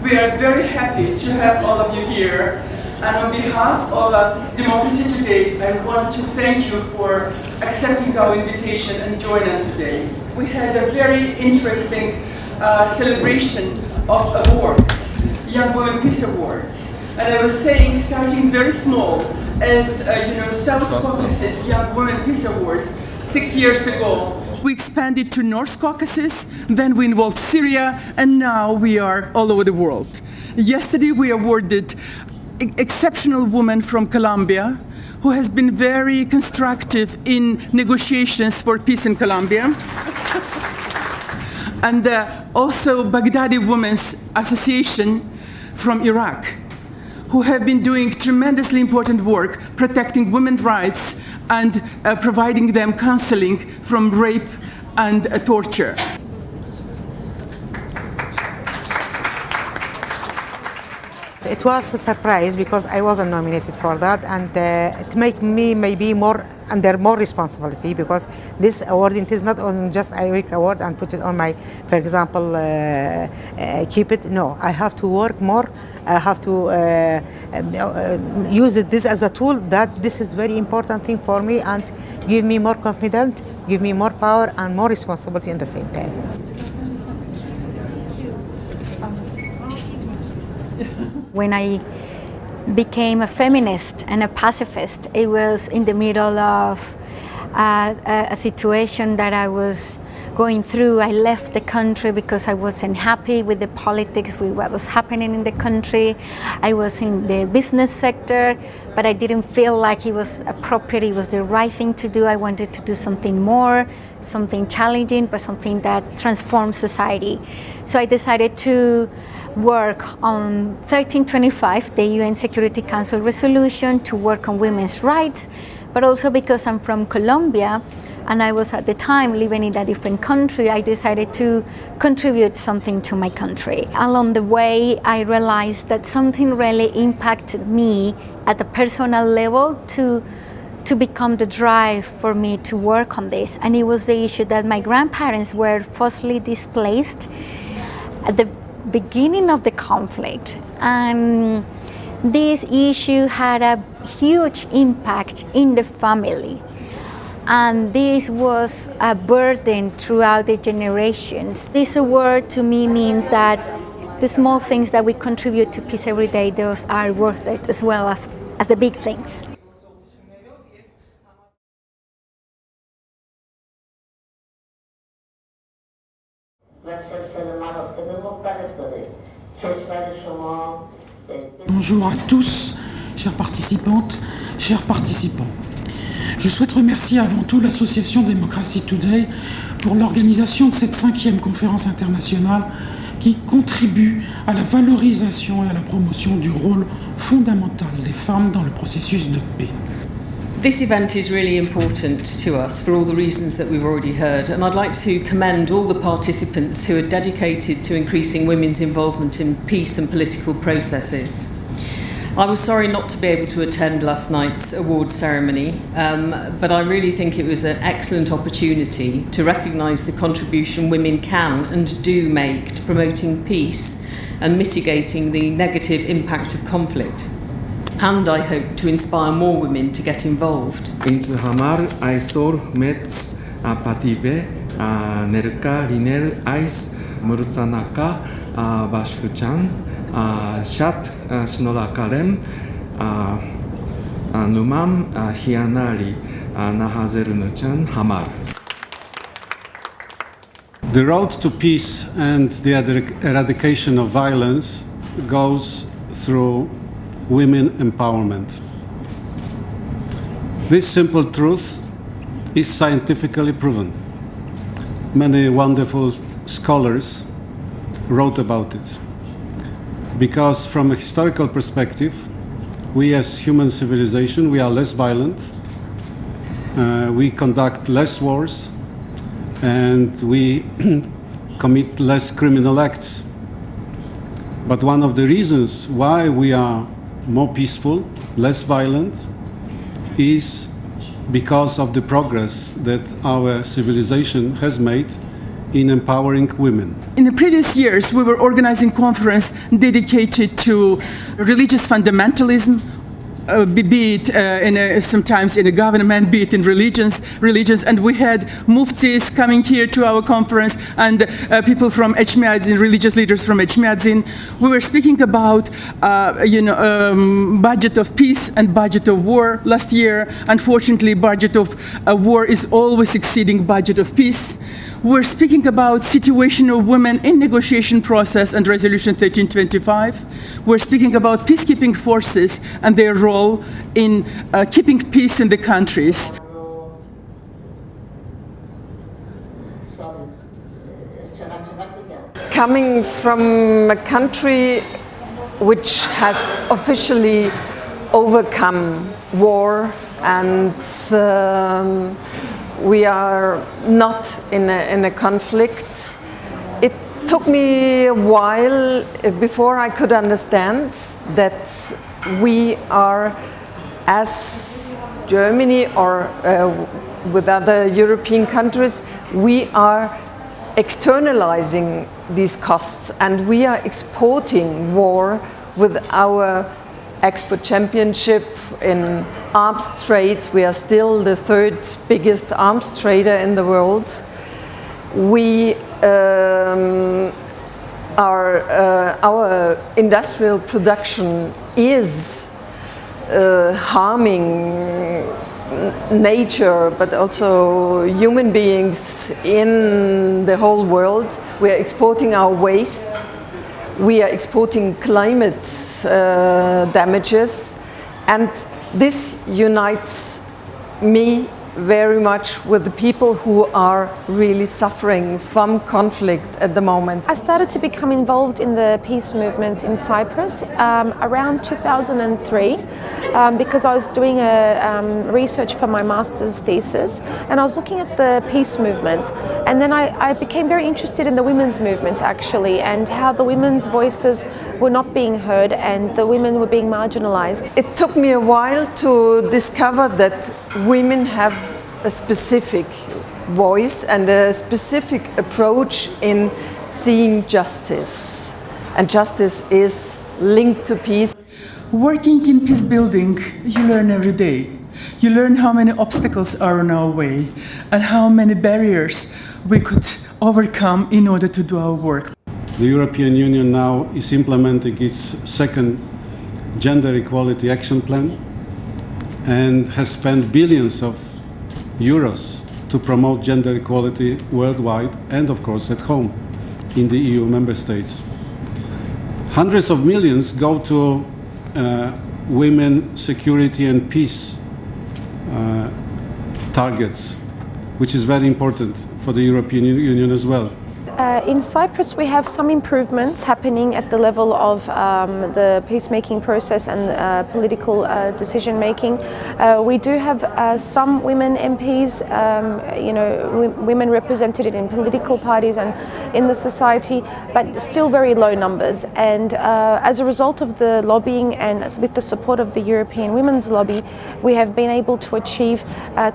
We are very happy to have all of you here. And on behalf of Democracy Today, I want to thank you for accepting our invitation and joining us today. We had a very interesting celebration of awards, Young Women Peace Awards. And I was saying, starting very small, as South Caucasus Young Women Peace Award 6 years ago. We expanded to North Caucasus, then we involved Syria, and now we are all over the world. Yesterday we awarded exceptional woman from Colombia who has been very constructive in negotiations for peace in Colombia. And also Baghdadi Women's Association from Iraq, who have been doing tremendously important work protecting women's rights and providing them counseling from rape and torture. It was a surprise because I wasn't nominated for that, and it made me maybe under more responsibility, because this award, it is not on just a week award and put it on my, for example, keep it. No, I have to work more. I have to use this as a tool. That this is very important thing for me and give me more confidence, give me more power and more responsibility in the same time. When I became a feminist and a pacifist, it was in the middle of a situation that I was going through. I left the country because I wasn't happy with the politics, with what was happening in the country. I was in the business sector, but I didn't feel like it was appropriate, it was the right thing to do. I wanted to do something more, something challenging, but something that transformed society. So I decided to work on 1325, the UN Security Council resolution, to work on women's rights, but also because I'm from Colombia and I was at the time living in a different country, I decided to contribute something to my country. Along the way, I realized that something really impacted me at the personal level to become the drive for me to work on this. And it was the issue that my grandparents were forcibly displaced at the beginning of the conflict, and this issue had a huge impact in the family, and this was a burden throughout the generations. This award to me means that the small things that we contribute to peace every day, those are worth it, as well as the big things. Bonjour à tous, chères participantes, chers participants. Je souhaite remercier avant tout l'association Democracy Today pour l'organisation de cette 5e conférence internationale qui contribue à la valorisation et à la promotion du rôle fondamental des femmes dans le processus de paix. This event is really important to us for all the reasons that we've already heard, and I'd like to commend all the participants who are dedicated to increasing women's involvement in peace and political processes. I was sorry not to be able to attend last night's awards ceremony, but I really think it was an excellent opportunity to recognise the contribution women can and do make to promoting peace and mitigating the negative impact of conflict. And I hope to inspire more women to get involved. Inzhamar Aisor Metz Pative Nerka Riner Ais Murtsanaka Bashkuchan Shat Shnorakarem Numam Hianari Nahazerunuchan Hamar. The road to peace and the eradication of violence goes through women empowerment. This simple truth is scientifically proven. Many wonderful scholars wrote about it. Because from a historical perspective, we as human civilization, we are less violent, we conduct less wars, and we commit less criminal acts. But one of the reasons why we are more peaceful, less violent, is because of the progress that our civilization has made in empowering women. In the previous years, we were organizing conference dedicated to religious fundamentalism, be it sometimes in a government, be it in religions, and we had muftis coming here to our conference and people from Echmiadzin, religious leaders from Echmiadzin. We were speaking about, budget of peace and budget of war last year. Unfortunately, budget of war is always exceeding budget of peace. We're speaking about situation of women in negotiation process and Resolution 1325. We're speaking about peacekeeping forces and their role in keeping peace in the countries. Coming from a country which has officially overcome war and we are not in a conflict. It took me a while before I could understand that we are, as Germany or with other European countries, we are externalizing these costs and we are exporting war with our export championship in arms trade. We are still the third biggest arms trader in the world. We our industrial production is harming nature, but also human beings in the whole world. We are exporting our waste. We are exporting climate damages, and this unites me very much with the people who are really suffering from conflict at the moment. I started to become involved in the peace movements in Cyprus around 2003 because I was doing a research for my master's thesis and I was looking at the peace movements, and then I became very interested in the women's movement actually, and how the women's voices were not being heard and the women were being marginalized. It took me a while to discover that women have a specific voice and a specific approach in seeing justice. And justice is linked to peace. Working in peace building, you learn every day. You learn how many obstacles are on our way and how many barriers we could overcome in order to do our work. The European Union now is implementing its second gender equality action plan and has spent billions of euros to promote gender equality worldwide and of course at home in the EU member states. Hundreds of millions go to women, security and peace targets, which is very important for the European Union as well. In Cyprus, we have some improvements happening at the level of the peacemaking process and political decision making. We do have some women MPs, women represented in political parties and in the society, but still very low numbers. And as a result of the lobbying and with the support of the European Women's Lobby, we have been able to achieve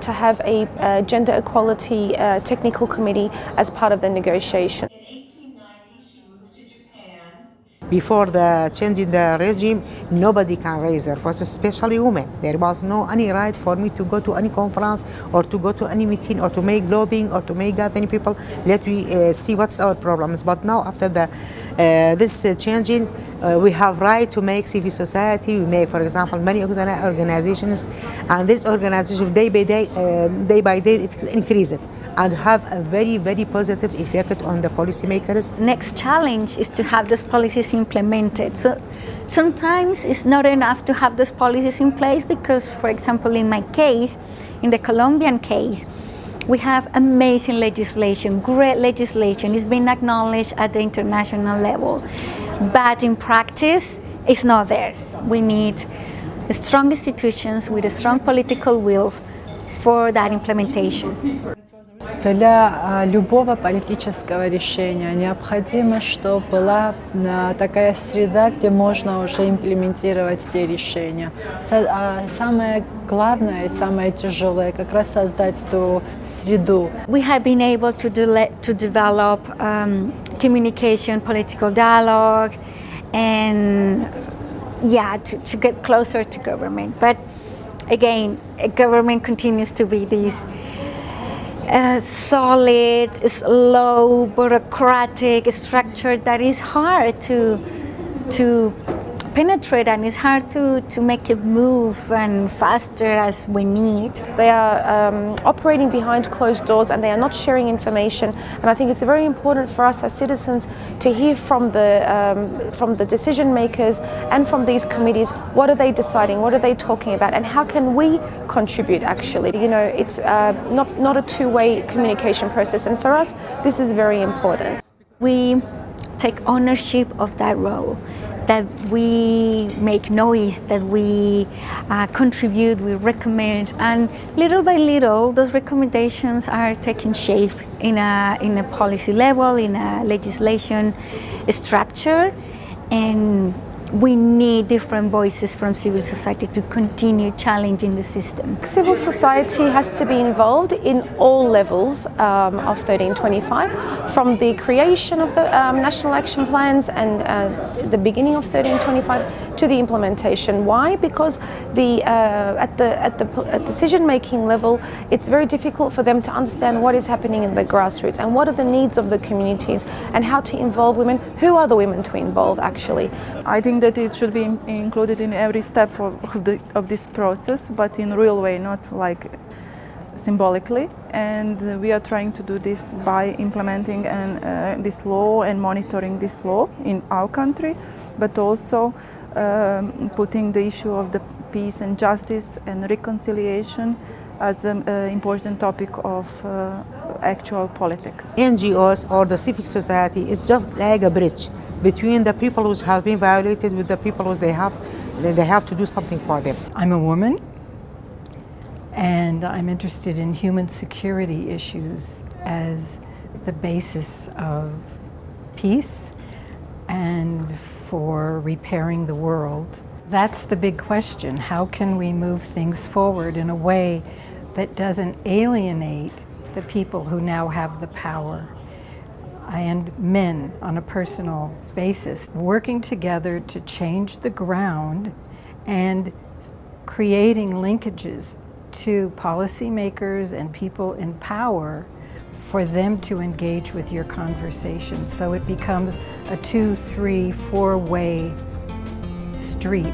to have a gender equality technical committee as part of the negotiation. In 1890, she moved to Japan. Before the change in the regime, nobody can raise their voices, especially women. There was no any right for me to go to any conference or to go to any meeting or to make lobbying or to make many people. Let me see what's our problems. But now after this changing, we have right to make civil society. We make, for example, many organizations, and this organization day by day it increases and have a very, very positive effect on the policymakers. Next challenge is to have those policies implemented. So sometimes it's not enough to have those policies in place because, for example, in my case, in the Colombian case, we have amazing legislation, great legislation. It's been acknowledged at the international level. But in practice, it's not there. We need strong institutions with a strong political will for that implementation. Для любого политического решения необходимо, чтобы была такая среда, где можно уже имплементировать те решения. Самое главное и самое тяжелое как раз создать ту среду. We have been able to develop communication, political dialogue, and to get closer to government. But again, government continues to be this solid, slow, bureaucratic structure that is hard to penetrate, and it's hard to make it move and faster as we need. They are operating behind closed doors and they are not sharing information, and I think it's very important for us as citizens to hear from the decision makers and from these committees. What are they deciding? What are they talking about? And how can we contribute actually? You know, it's not a two-way communication process, and for us this is very important. We take ownership of that role, that we make noise, that we contribute, we recommend, and little by little those recommendations are taking shape in a policy level, in a legislation structure, and we need different voices from civil society to continue challenging the system. Civil society has to be involved in all levels of 1325, from the creation of the national action plans and the beginning of 1325 to the implementation. Why? Because at the decision-making level, it's very difficult for them to understand what is happening in the grassroots and what are the needs of the communities and how to involve women. Who are the women to involve actually? I think that it should be included in every step of this process, but in a real way, not like symbolically. And we are trying to do this by implementing this law and monitoring this law in our country, but also putting the issue of the peace and justice and reconciliation as an important topic of actual politics. NGOs or the civic society is just like a bridge between the people who have been violated with the people who they have to do something for them. I'm a woman, and I'm interested in human security issues as the basis of peace and for repairing the world. That's the big question. How can we move things forward in a way that doesn't alienate the people who now have the power? And men on a personal basis, working together to change the ground and creating linkages to policymakers and people in power for them to engage with your conversation. So it becomes a 2, 3, 4-way street